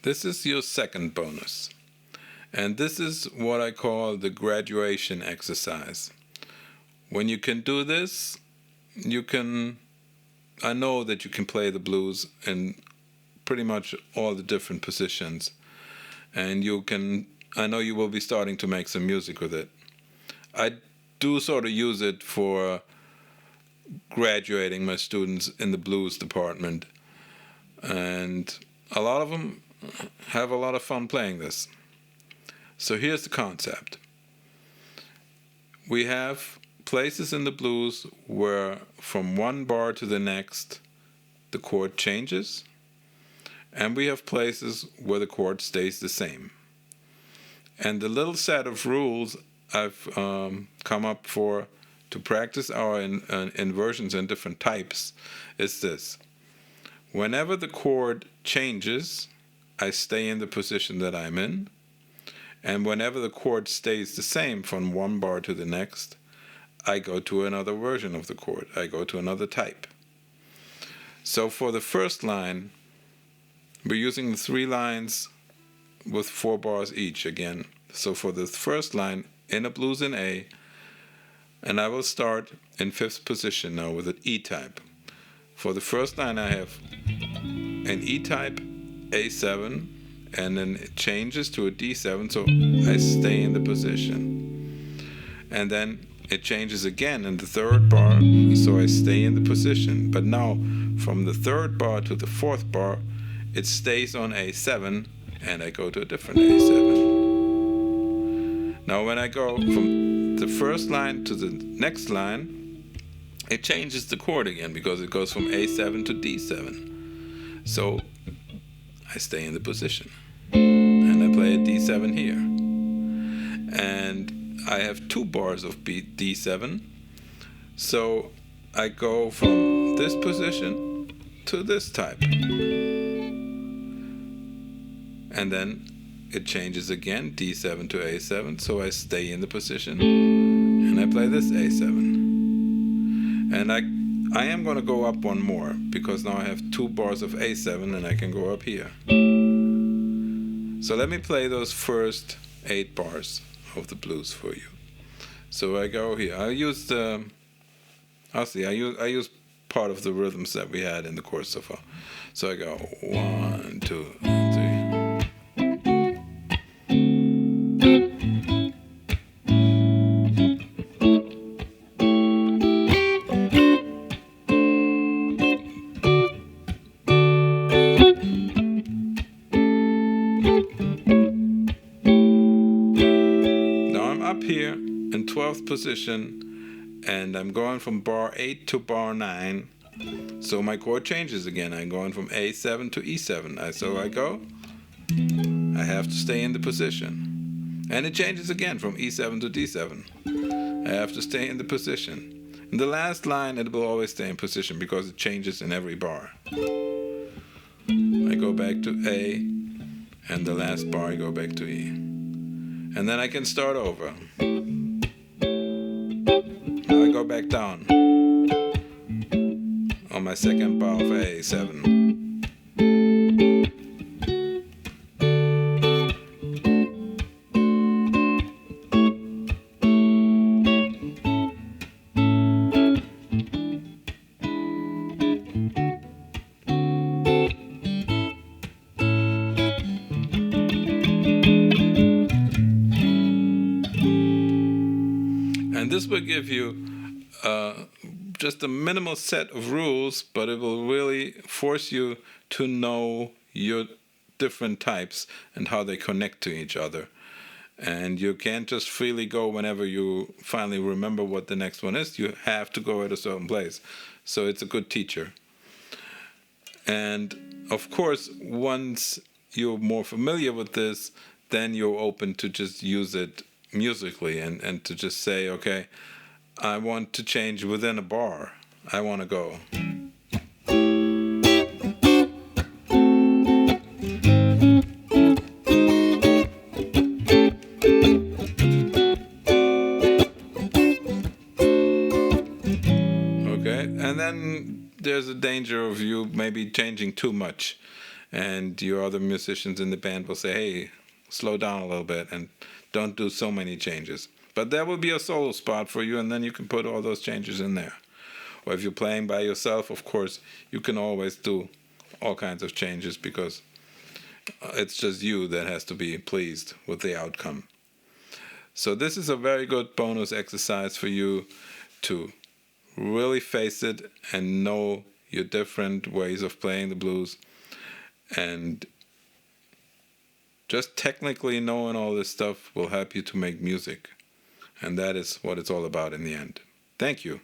This is your second bonus. And this is what I call the graduation exercise. When you can do this, I know that you can play the blues in pretty much all the different positions. And I know you will be starting to make some music with it. I do sort of use it for graduating my students in the blues department. And a lot of them have a lot of fun playing this. So here's the concept. We have places in the blues where from one bar to the next the chord changes, and we have places where the chord stays the same. And the little set of rules I've come up to practice our inversions in different types is this. Whenever the chord changes, I stay in the position that I'm in. And whenever the chord stays the same from one bar to the next, I go to another version of the chord. I go to another type. So for the first line, we're using 3 lines with 4 bars each again. So for the first line, in a blues in A, and I will start in 5th position now with an E type. For the first line I have an E type, A7, and then it changes to a D7, so I stay in the position. And then it changes again in the 3rd bar, so I stay in the position. But now, from the 3rd bar to the 4th bar, it stays on A7, and I go to a different A7. Now when I go from the first line to the next line, it changes the chord again because it goes from A7 to D7. So I stay in the position and I play a D7 here. And I have 2 bars of D7. So I go from this position to this type. And then it changes again, D7 to A7, so I stay in the position, and I play this A7. And I am going to go up one more, because now I have 2 bars of A7, and I can go up here. So let me play those first 8 bars of the blues for you. So I go here. I use part of the rhythms that we had in the course so far. So I go 1, 2, 3. Here in 12th position, and I'm going from bar 8 to bar 9, so my chord changes again. I'm going from A7 to E7. So I go, I have to stay in the position, and it changes again from E7 to D7. I have to stay in the position. In the last line it will always stay in position because it changes in every bar. I go back to A, and the last bar I go back to E. And then I can start over. Now I go back down on my second bar of A7. And this will give you just a minimal set of rules, but it will really force you to know your different types and how they connect to each other. And you can't just freely go whenever you finally remember what the next one is. You have to go at a certain place. So it's a good teacher. And of course, once you're more familiar with this, then you're open to just use it musically and to just say, okay, I want to change within a bar. I want to go. Okay, and then there's a danger of you maybe changing too much. and your other musicians in the band will say, hey, slow down a little bit and don't do so many changes. But there will be a solo spot for you, and then you can put all those changes in there. Or if you're playing by yourself, of course, you can always do all kinds of changes, because it's just you that has to be pleased with the outcome. So this is a very good bonus exercise for you to really face it and know your different ways of playing the blues, and just technically knowing all this stuff will help you to make music, and that is what it's all about in the end. Thank you.